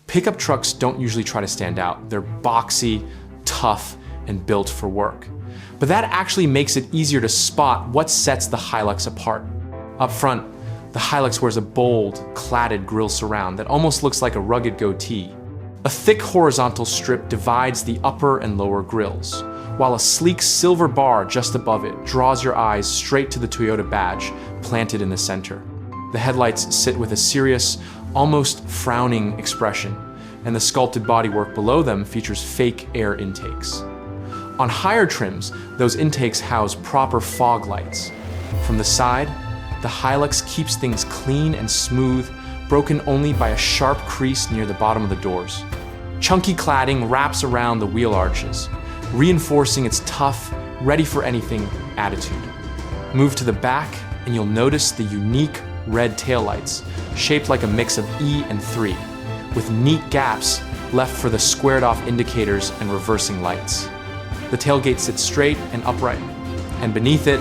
Pickup trucks don't usually try to stand out. They're boxy, tough, and built for work. But that actually makes it easier to spot what sets the Hilux apart. Up front, the Hilux wears a bold, cladded grille surround that almost looks like a rugged goatee. A thick horizontal strip divides the upper and lower grilles, while a sleek silver bar just above it draws your eyes straight to the Toyota badge planted in the center. The headlights sit with a serious, almost frowning expression, and the sculpted bodywork below them features fake air intakes. On higher trims, those intakes house proper fog lights. From the side, the Hilux keeps things clean and smooth, broken only by a sharp crease near the bottom of the doors. Chunky cladding wraps around the wheel arches, reinforcing its tough, ready-for-anything attitude. Move to the back, and you'll notice the unique red taillights, shaped like a mix of E and 3, with neat gaps left for the squared-off indicators and reversing lights. The tailgate sits straight and upright, and beneath it,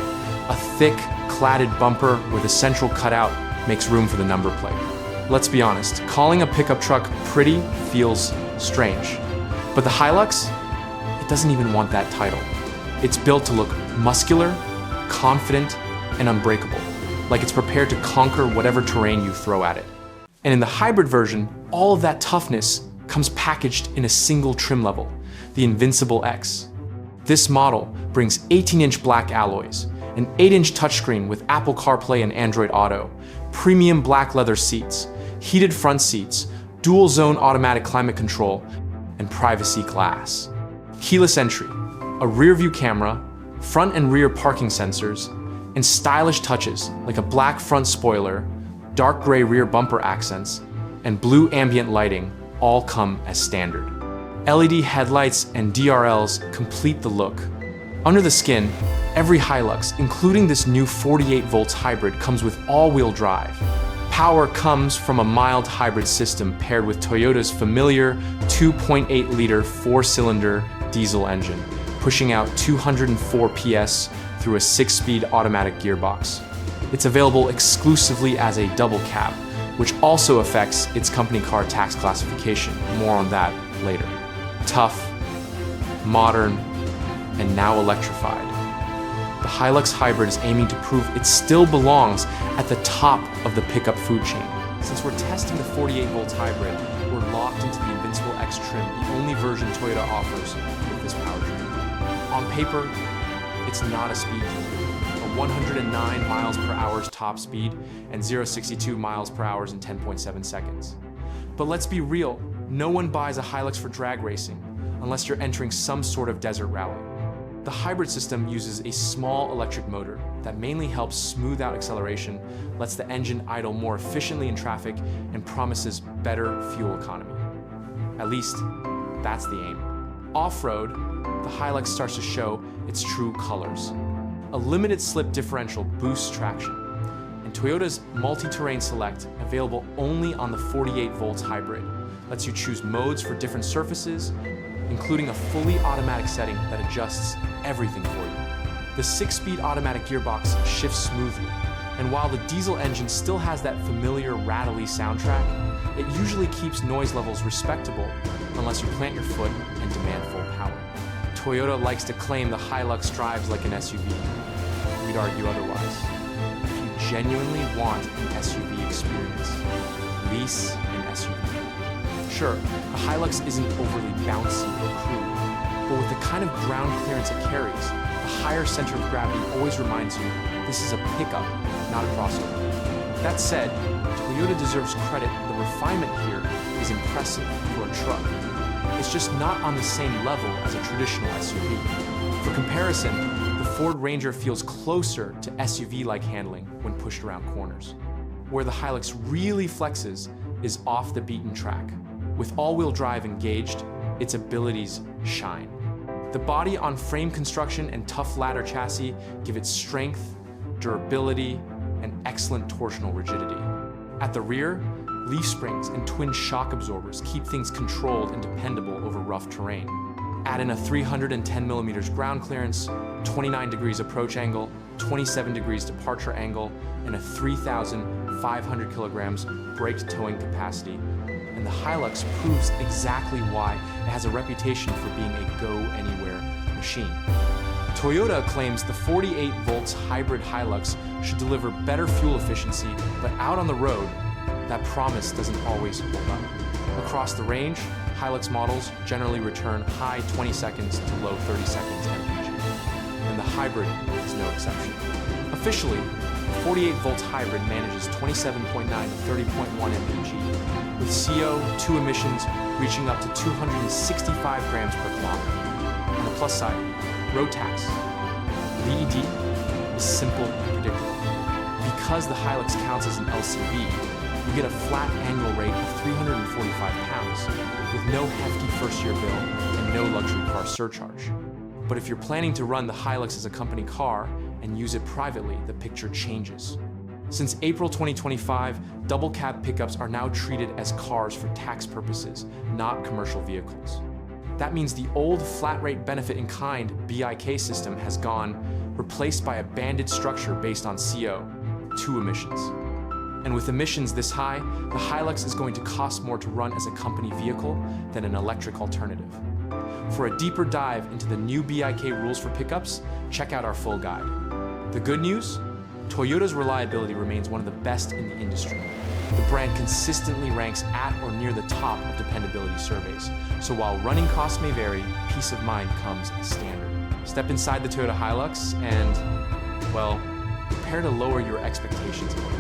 a thick, cladded bumper with a central cutout makes room for the number plate. Let's be honest, calling a pickup truck pretty feels strange. But the Hilux, it doesn't even want that title. It's built to look muscular, confident, and unbreakable, like it's prepared to conquer whatever terrain you throw at it. And in the hybrid version, all of that toughness comes packaged in a single trim level, the Invincible X. This model brings 18-inch black alloys, an 8-inch touchscreen with Apple CarPlay and Android Auto, premium black leather seats, heated front seats, dual-zone automatic climate control, and privacy glass. Keyless entry, a rear-view camera, front and rear parking sensors, and stylish touches like a black front spoiler, dark gray rear bumper accents, and blue ambient lighting all come as standard. LED headlights and DRLs complete the look. Under the skin, every Hilux, including this new 48 volts hybrid, comes with all-wheel drive. Power comes from a mild hybrid system paired with Toyota's familiar 2.8-liter four-cylinder diesel engine, pushing out 204 PS through a 6-speed automatic gearbox. It's available exclusively as a double cab, which also affects its company car tax classification. More on that later. Tough, modern, and now electrified. The Hilux Hybrid is aiming to prove it still belongs at the top of the pickup food chain. Since we're testing the 48 volts hybrid, we're locked into the Invincible X trim, the only version Toyota offers with this powertrain. On paper, it's not a speed demon. A 109 miles per hour's top speed and 0-62 miles per hour in 10.7 seconds. But let's be real, no one buys a Hilux for drag racing unless you're entering some sort of desert rally. The hybrid system uses a small electric motor that mainly helps smooth out acceleration, lets the engine idle more efficiently in traffic, and promises better fuel economy. At least, that's the aim. Off-road, the Hilux starts to show its true colors. A limited slip differential boosts traction, and Toyota's Multi-Terrain Select, available only on the 48 volts hybrid, lets you choose modes for different surfaces, including a fully automatic setting that adjusts everything for you. The 6-speed automatic gearbox shifts smoothly, and while the diesel engine still has that familiar rattly soundtrack, it usually keeps noise levels respectable unless you plant your foot and demand full power. Toyota likes to claim the Hilux drives like an SUV. We'd argue otherwise. If you genuinely want an SUV experience, lease an SUV. Sure, the Hilux isn't overly bouncy or crude, but with the kind of ground clearance it carries, the higher center of gravity always reminds you this is a pickup, not a crossover. That said, Toyota deserves credit. The refinement here is impressive for a truck. It's just not on the same level as a traditional SUV. For comparison, the Ford Ranger feels closer to SUV-like handling when pushed around corners. Where the Hilux really flexes is off the beaten track. With all-wheel drive engaged, its abilities shine. The body-on-frame construction and tough ladder chassis give it strength, durability, and excellent torsional rigidity. At the rear, leaf springs and twin shock absorbers keep things controlled and dependable over rough terrain. Add in a 310mm ground clearance, 29 degrees approach angle, 27 degrees departure angle, and a 3,500 kilograms brake towing capacity, and the Hilux proves exactly why it has a reputation for being a go-anywhere machine. Toyota claims the 48 volts hybrid Hilux should deliver better fuel efficiency, but out on the road, that promise doesn't always hold up. Across the range, Hilux models generally return high 20 seconds to low 30 seconds mpg, and the hybrid is no exception. Officially, the 48 volts hybrid manages 27.9 to 30.1 mpg, with CO2 emissions reaching up to 265 grams per kilometer. On the plus side, road tax, VED, is simple and predictable. Because the Hilux counts as an LCV, you get a flat annual rate of 345 pounds, with no hefty first-year bill and no luxury car surcharge. But if you're planning to run the Hilux as a company car and use it privately, the picture changes. Since April 2025, double cab pickups are now treated as cars for tax purposes, not commercial vehicles. That means the old flat rate benefit in kind BIK system has gone, replaced by a banded structure based on CO2 emissions. And with emissions this high, the Hilux is going to cost more to run as a company vehicle than an electric alternative. For a deeper dive into the new BIK rules for pickups, check out our full guide. The good news? Toyota's reliability remains one of the best in the industry. The brand consistently ranks at or near the top of dependability surveys. So while running costs may vary, peace of mind comes as standard. Step inside the Toyota Hilux and, well, prepare to lower your expectations a little.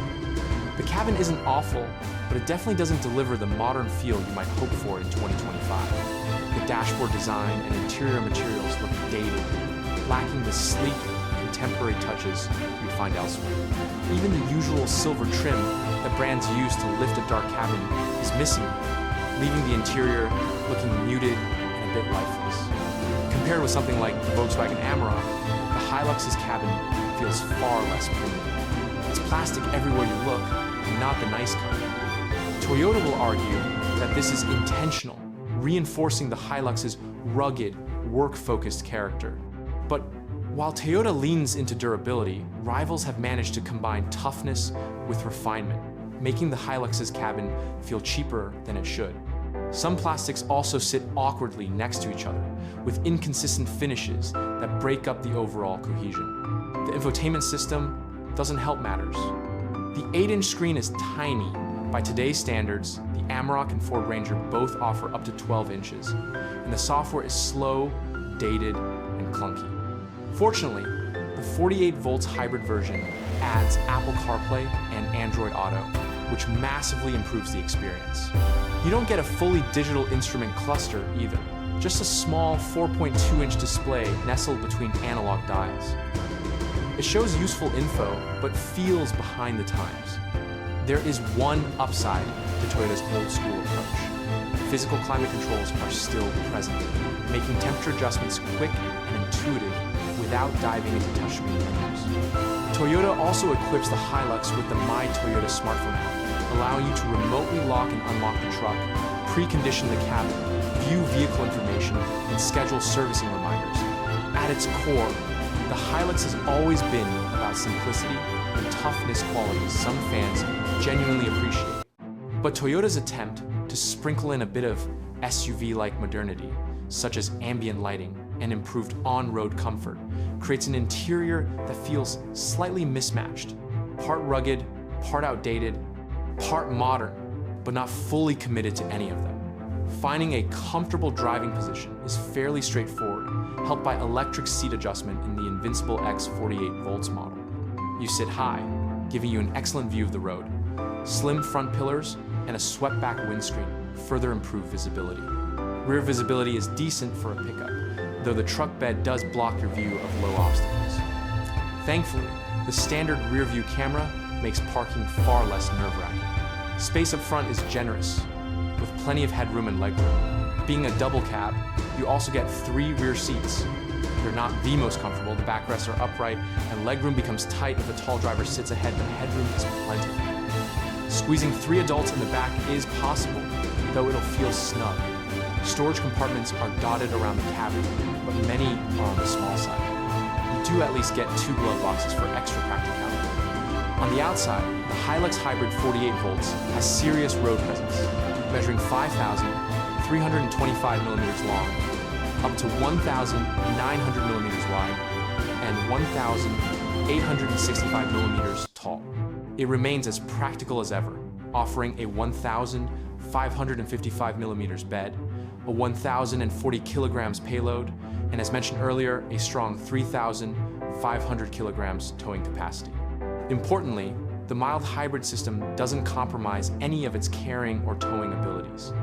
The cabin isn't awful, but it definitely doesn't deliver the modern feel you might hope for in 2025. The dashboard design and interior materials look dated, lacking the sleek, contemporary touches you'd find elsewhere. Even the usual silver trim that brands use to lift a dark cabin is missing, leaving the interior looking muted and a bit lifeless. Compared with something like the Volkswagen Amarok, the Hilux's cabin feels far less premium. It's plastic everywhere you look, and not the nice kind. Toyota will argue that this is intentional, reinforcing the Hilux's rugged, work-focused character. But while Toyota leans into durability, rivals have managed to combine toughness with refinement, making the Hilux's cabin feel cheaper than it should. Some plastics also sit awkwardly next to each other, with inconsistent finishes that break up the overall cohesion. The infotainment system doesn't help matters. The 8-inch screen is tiny. By today's standards, the Amarok and Ford Ranger both offer up to 12 inches, and the software is slow, dated, and clunky. Fortunately, the 48 volts hybrid version adds Apple CarPlay and Android Auto, which massively improves the experience. You don't get a fully digital instrument cluster either, just a small 4.2-inch display nestled between analog dials. It shows useful info, but feels behind the times. There is one upside to Toyota's old school approach. Physical climate controls are still present, making temperature adjustments quick and intuitive without diving into touchscreen menus. Toyota also equips the Hilux with the My Toyota smartphone app, allowing you to remotely lock and unlock the truck, precondition the cabin, view vehicle information, and schedule servicing reminders. At its core, the Hilux has always been about simplicity and toughness qualities some fans genuinely appreciate. But Toyota's attempt to sprinkle in a bit of SUV-like modernity, such as ambient lighting and improved on-road comfort, creates an interior that feels slightly mismatched, part rugged, part outdated, part modern, but not fully committed to any of them. Finding a comfortable driving position is fairly straightforward, helped by electric seat adjustment in the Invincible X 48 volts model. You sit high, giving you an excellent view of the road. Slim front pillars and a swept-back windscreen further improve visibility. Rear visibility is decent for a pickup, though the truck bed does block your view of low obstacles. Thankfully, the standard rear-view camera makes parking far less nerve-wracking. Space up front is generous, with plenty of headroom and legroom. Being a double cab, you also get 3 rear seats. They're not the most comfortable, the backrests are upright, and legroom becomes tight if a tall driver sits ahead, but headroom is plentiful. Squeezing 3 adults in the back is possible, though it'll feel snug. Storage compartments are dotted around the cabin, but many are on the small side. You do at least get 2 glove boxes for extra practicality. On the outside, the Hilux Hybrid 48 volts has serious road presence. measuring 5,325 millimeters long, up to 1,900 millimeters wide, and 1,865 millimeters tall. It remains as practical as ever, offering a 1,555 millimeters bed, a 1,040 kilograms payload, and as mentioned earlier, a strong 3,500 kilograms towing capacity. Importantly, the mild hybrid system doesn't compromise any of its carrying or towing abilities.